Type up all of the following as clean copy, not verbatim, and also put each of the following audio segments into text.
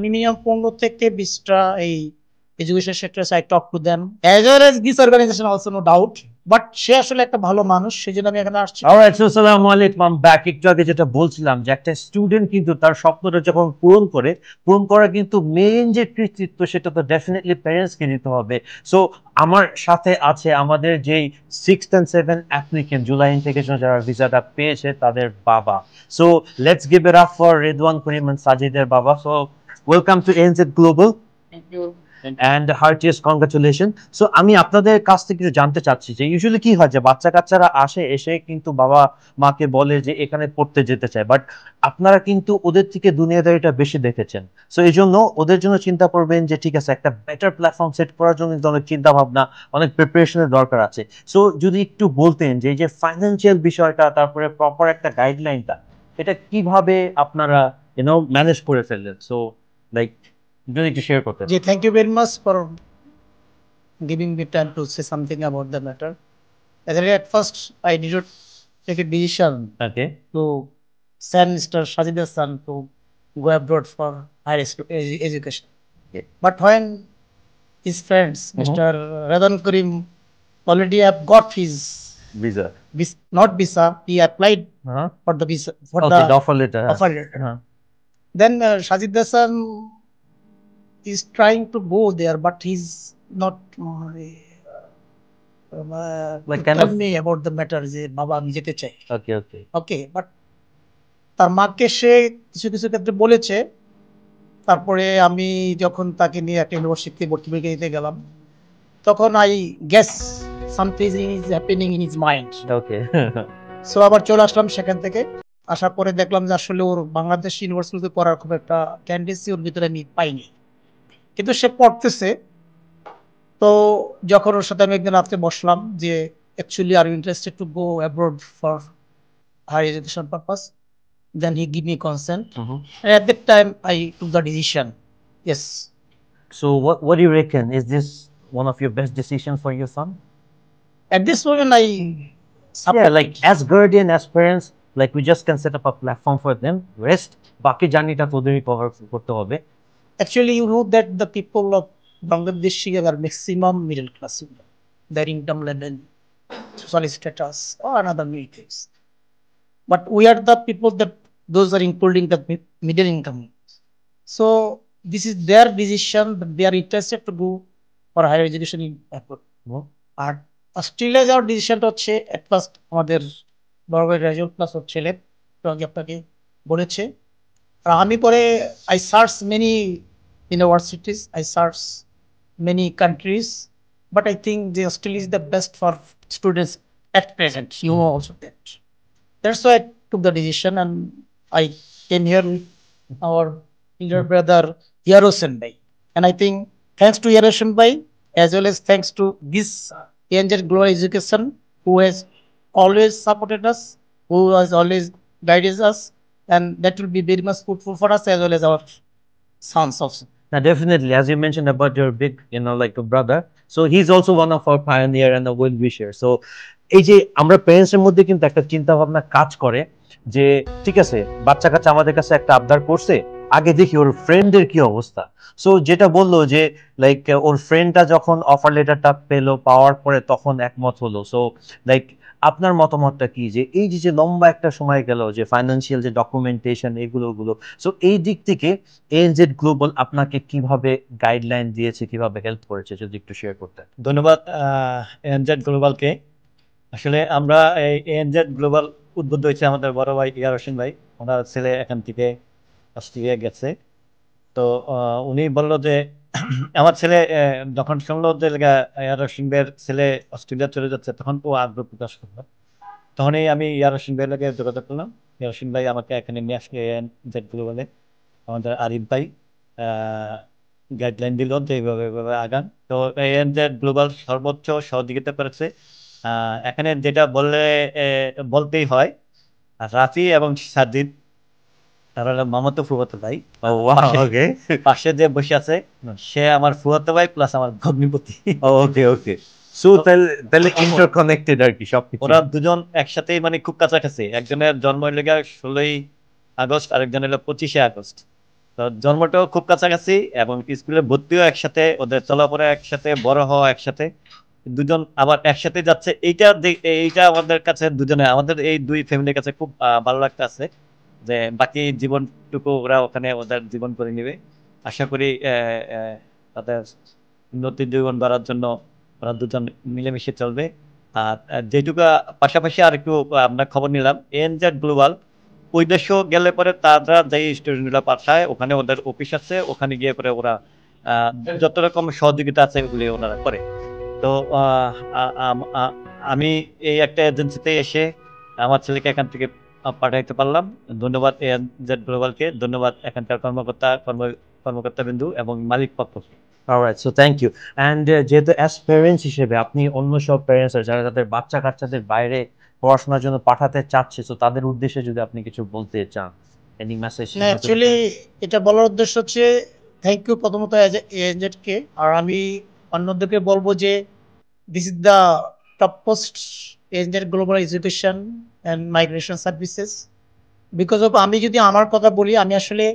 Minimum 15 থেকে 20টা এই এডুকেশন সেক্টরে I talk to them as well as this organisation also, no doubt. But সে আসলে একটা ভালো মানুষ, সেই জন্য আমি এখানে আসছি। অলরাইট, সো আসসালামু আলাইকুম, আই এম ব্যাক। একটু আগে যেটা বলছিলাম যে একটা স্টুডেন্ট কিন্তু তার স্বপ্নটা যখন পূরণ করা কিন্তু মেইন যে কৃতিত্ব সেটা তো ডেফিনেটলি প্যারেন্টসকে নিতে হবে। সো আমার সাথে আছে আমাদের যেই 6th and 7th applicant July integration যারা ভিসাটা পেয়েছে তাদের বাবা। So let's give it up for Redwan Karim and সাজিদের বাবা। So welcome to NZ global and heartiest congratulations. So আমি আপনাদের কাছ থেকে একটু জানতে চাচ্ছি যে ইউজুয়ালি কি হয় যে বাচ্চা কাচ্চারা এসে কিন্তু বাবা মাকে বলে যে এখানে পড়তে যেতে চায়, বাট আপনারা কিন্তু ওদের থেকে দুনিয়াদারিটা বেশি দেখেছেন। সো এই জন্য ওদের জন্য চিন্তা করবেন যে ঠিক আছে একটা বেটার প্ল্যাটফর্ম সেট করার জন্য কিন্তু অনেক চিন্তা ভাবনা, অনেক প্রিপারেশনের দরকার আছে। সো যদি একটু বলতেন যে এই যে ফাইন্যান্সিয়াল বিষয়টা, তারপরে প্রপার একটা গাইডলাইনটা, এটা কিভাবে আপনারা ম্যানেজ করে ফেললেন। সো লাইক যদি একটু শেয়ার করতেন। জি, thank you very much for giving me time to say something about the matter. At first, I did not take a decision okay to send Mr. Shajida's son to go abroad for higher education. But when his friends, Mr. Radan Karim, already have got his visa not visa, he applied for the visa for okay the offer letter offer letter. Then Shajida's son is trying to go there, but he's not Like to kind tell of me about the matter যে বাবা আমি যেতে চাই। ওকে ওকে ওকে, but তার মাকে সে কিছু কিছু ক্ষেত্রে বলেছে। তারপরে আমি যখন তাকে নিয়ে একটা ইউনিভার্সিটিতে ভর্তি পরীক্ষা দিতে গেলাম, তখন I guess something is happening in his mind. Okay so আবার চলে আসলাম সেখান থেকে। আসার পরে দেখলাম যে আসলে ওর বাংলাদেশ ইউনিভার্সিটিতে পড়ার খুব একটা টেন্ডেন্সি ওর ভিতরে আমি পাইনি, কিন্তু সে পড়তেছে। তো যখন ওর সাথে আমি একদিন রাত্রে বসলাম যে actually are you interested to go abroad for higher education purpose, then he give me consent. And at that time I took the decision. Yes. So what do you reckon, is this one of your best decisions for your son? At this moment I support. Yeah, like as guardian, as parents, like we just can set up a platform for them, rest বাকি জার্নিটা তোদেরই cover করতে হবে। Actually, you know that the people of Bangladesh here are maximum middle class. Their income level, social status, or another many things. But we are the people that those are including the middle income. So this is their decision that they are interested to go for higher education in abroad. আর Australia যাওয়ার ডিসিশনটা হচ্ছে at first আমাদের বড় ভাই রাজুল plus ওর ছেলে রঙে আপনাকে বলেছে। আর আমি পরে I search many universities, I search many countries, but I think যে Australia is the best for students at present, you know also that. That's why I took the decision and I came here with our elder brother Yarosen Bhai. And I think thanks to Yarosen Bhai as well as thanks to this Angel Global Education who has always supported us, who has always guided us, and that will be very much fruitful for us as well as our sons also. Now definitely, as you mentioned about your big, like a brother, so he's also one of our pioneer and a well wisher. So এই যে আমরা প্যারেন্টসের মধ্যে কিন্তু একটা চিন্তা ভাবনা কাজ করে যে ঠিক আছে বাচ্চা কাচ্চা আমাদের কাছে একটা আবদার করছে, আগে দেখি ওর ফ্রেন্ডের কি অবস্থা। সো যেটা বললো যে লাইক ওর ফ্রেন্ডটা যখন অফার লেটারটা পেলো, পাওয়ার পরে তখন একমত হলো। সো লাইক আপনার মতামতটা কি যে এই যে লম্বা একটা সময় গেল যে ফাইন্যান্সিয়াল যে ডকুমেন্টেশন এগুলো, সো এই দিক থেকে এনজেড গ্লোবাল আপনাকে কিভাবে গাইডলাইন দিয়েছে, কিভাবে হেল্প করেছে, যদি একটু শেয়ার করতেন। ধন্যবাদ এনজেড গ্লোবালকে। আসলে আমরা এই এনজেড গ্লোবাল উদ্বুদ্ধ হয়েছে আমাদের বড় ভাই ইয়ার হোসেন ভাই, ওনার ছেলে এখান থেকে অস্ট্রেলিয়া গেছে। তো উনি বলল যে আমার ছেলে যখন শুনলো যে ইয়ার হোসেন ভাইয়ের ছেলে অস্ট্রেলিয়া চলে যাচ্ছে তখন ও আগ্রহ প্রকাশ করলো। তখনই আমি ইয়ার হোসেন ভাইয়ের লাগে যোগাযোগ করলাম। ইয়ার হোসেন ভাই আমাকে এখানে নিয়ে আসলে এনজেড গ্লোবালে আমাদের আরিফ ভাই গাইডলাইন দিল যে এইভাবে আগান। তো এনজেড গ্লোবাল সর্বোচ্চ সহযোগিতা করেছে। এখানে যেটা বলতেই হয়, রাফি এবং সাজিদ তারা হলো মামাতো ফুফাতো ভাই। পাশে যে বসে আছে সে আমার ফুফাতো ভাই প্লাস আমার ভগ্নিপতি। ওকে ওকে, সো তাহলে ইন্টারকানেক্টেড আর কি সবকিছু। ওরা দুজন একসাথেই খুব কাছাকাছি। একজনের জন্ম হলো 16ই আগস্ট, আরেকজন হলো 25শে আগস্ট। তো জন্মটাও খুব কাছাকাছি এবং স্কুলে ভর্তিও একসাথে, ওদের চলাফেরা একসাথে, বড় হওয়া একসাথে, দুজন আবার একসাথে যাচ্ছে। এইটা আমাদের কাছে দুজনে, আমাদের এই দুই ফ্যামিলির কাছে খুব ভালো লাগতেছে যে বাকি জীবনটুকু ওরা ওখানে ওদের জীবন করে নেবে। আশা করি তাদের উন্নতির জীবন বাড়ার জন্য ওরা দুজন মিলেমিশে চলবে। আর যেটুকু পাশাপাশি আর একটু আমরা খবর নিলাম, এনজেড গ্লোবাল ওই দেশেও গেলে পরে তারা যে স্টুডেন্টরা পাঠায়, ওখানে ওদের অফিস আছে, ওখানে গিয়ে পরে ওরা যত রকম সহযোগিতা আছে ওগুলি ওনারা করে। তো আমি এই একটা এজেন্সিতে এসে আমার ছেলেকে এখান থেকে পাঠাইতে পারলাম। ধন্যবাদ এনজেড গ্লোবালকে, ধন্যবাদ এখানকার কর্মকর্তা বিন্দু এবং মালিক পক্ষকে। Alright, so thank you. And যেহেতু অ্যাজ প্যারেন্টস হিসেবে আপনি অন্য সব প্যারেন্টস যারা তাদের বাচ্চা কাচ্চাদের বাইরে পড়াশোনার জন্য পাঠাতে চাচ্ছে, তো তাদের উদ্দেশ্যে যদি আপনি কিছু বলতে চান, এনি মেসেজ? না, অ্যাকচুয়ালি এটা বলার উদ্দেশ্য হচ্ছে থ্যাংক ইউ প্রথমত এজেন্টকে, আর আমি অন্যদেরকে বলবো যে this is the top post agent global education and migration services. Because of আমি যদি আমার কথা বলি, আমি আসলে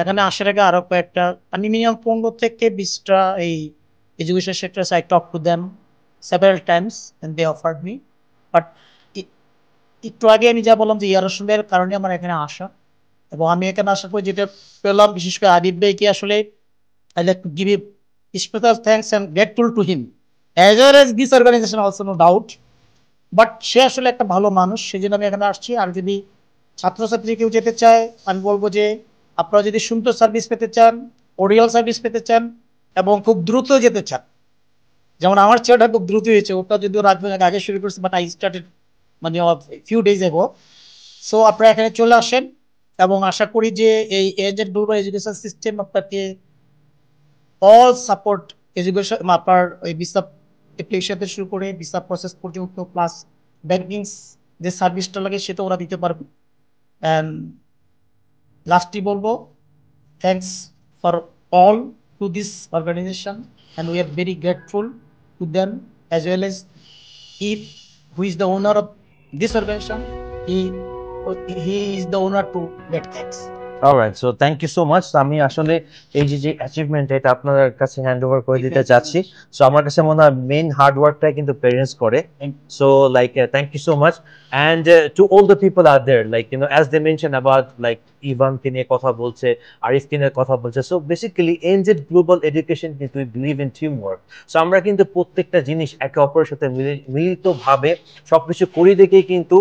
এখানে আসার আগে আরো কয়েকটা, আমি মিনিমাম 15 থেকে 20টা এই education sector I talk to them several times and they offered me. But একটু আগে আমি যা বললাম যে ইয়ারসমের কারণে আমার এখানে আসা, এবং আমি এখানে আসার পর যেটা পেলাম, বিশেষ করে আদিব ভাইকে আসলে I like to give special thanks and grateful to him as well as this organisation also, no doubt. But সে আসলে একটা ভালো মানুষ, সেই জন্য আমি এখানে আসছি। আর যদি ছাত্রছাত্রী কেউ যেতে চায়, আমি বলবো যে আপনারা যদি সুন্দর সার্ভিস পেতে চান, ওরিয়াল সার্ভিস পেতে চান এবং খুব দ্রুত যেতে চান, যেমন আমার ছেলেটা খুব দ্রুত হয়েছে, ওটা যদিও রাত আগে শুরু করছে, বাট আই স্টার্টেড মানে ফিউ ডেজ এগো। সো আপনারা এখানে চলে আসেন এবং আশা করি যে এই এজেন্ট গ্লোবাল এডুকেশন সিস্টেম আপনাকে অল সাপোর্ট এডুকেশন, আপনার ওই ভিসা অ্যাপ্লিকেশন থেকে শুরু করে ভিসা প্রসেস পর্যন্ত, প্লাস ব্যাংকিং যে সার্ভিসটা লাগে সেটা ওরা দিতে পারবে। অ্যান্ড লাস্টলি বলবো thanks for all to this organization and we are very grateful to them as well as if who is the owner of this organization, he is the owner to get thanks. Alright, so thank you so much. আমি আসলে এই যে achievement, এটা আপনার কাছে hand over করে দিতে চাচ্ছি। সো আমার কাছে মনে হয় মেইন হার্ড ওয়ার্কটাই কিন্তু প্যারেন্টস করে। So like thank you so much. And to all the people are there, like as they mention about like ইভানকে নিয়ে কথা বলছে, আরিফকে নিয়ে কথা বলছে। So basically NZ global education কিন্তু we believe in team work. So আমরা কিন্তু প্রত্যেকটা জিনিস একে অপরের সাথে মিলিতভাবে সবকিছু করি দেখেই কিন্তু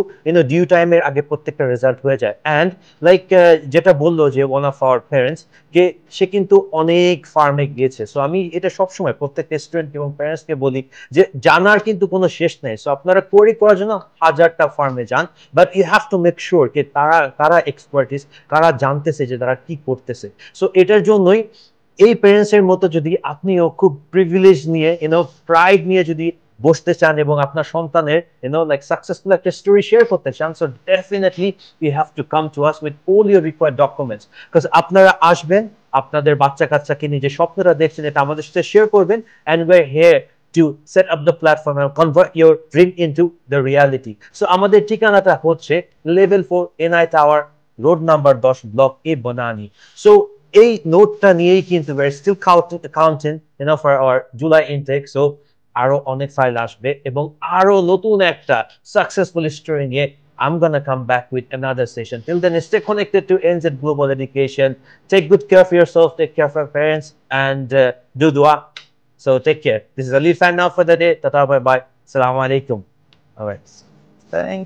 ডিউ টাইমের আগে প্রত্যেকটা রেজাল্ট হয়ে যায়। অ্যান্ড লাইক যেটা বললো যে ওয়ান অফ আওয়ার প্যারেন্টস, কে সে কিন্তু অনেক ফার্মে গিয়েছে। সো আমি এটা সবসময় প্রত্যেকটা স্টুডেন্ট এবং প্যারেন্টসকে বলি যে জানার কিন্তু কোনো শেষ নেই। সো আপনারা করার জন্য 1000টা ফার্মে যান, but you have to make sure যে তারা এক্সপার্টিস, তারা জানতেছে যে তারা কি করতেছে। সো এটার জন্যই এই প্যারেন্টসের মতো যদি আপনিও খুব প্রিভিলেজ নিয়ে প্রাইড নিয়ে যদি বসতে চান এবং আপনার সন্তানের লাইক সাকসেসফুল একটা স্টোরি শেয়ার করতে চান, so definitely you have to come to us with all your required documents. Because আপনারা আসবেন, আপনাদের বাচ্চা কাচ্চাকে নিয়ে যে স্বপ্নটা দেখছেন এটা আমাদের সাথে শেয়ার করবেন, and we R here to set up the platform and convert your dream into the reality. So আমাদের ঠিকানাটা হচ্ছে level 4 NI Tower, road number 10, block A, Bonani. So এই নোটটা নিয়েই কিন্তু we're still counting for our July intake. So আরো অনেক file আসবে এবং আরো নতুন একটা সাকসেসফুল স্টোরি নিয়ে I'm gonna come back with another session. Till then, stay connected to NZ Global Education. Take good care of yourself, take care of your parents, and do dua. So take care. This is Ali Fan now for the day. Tata, bye bye. Assalamu alaikum. All right. Thank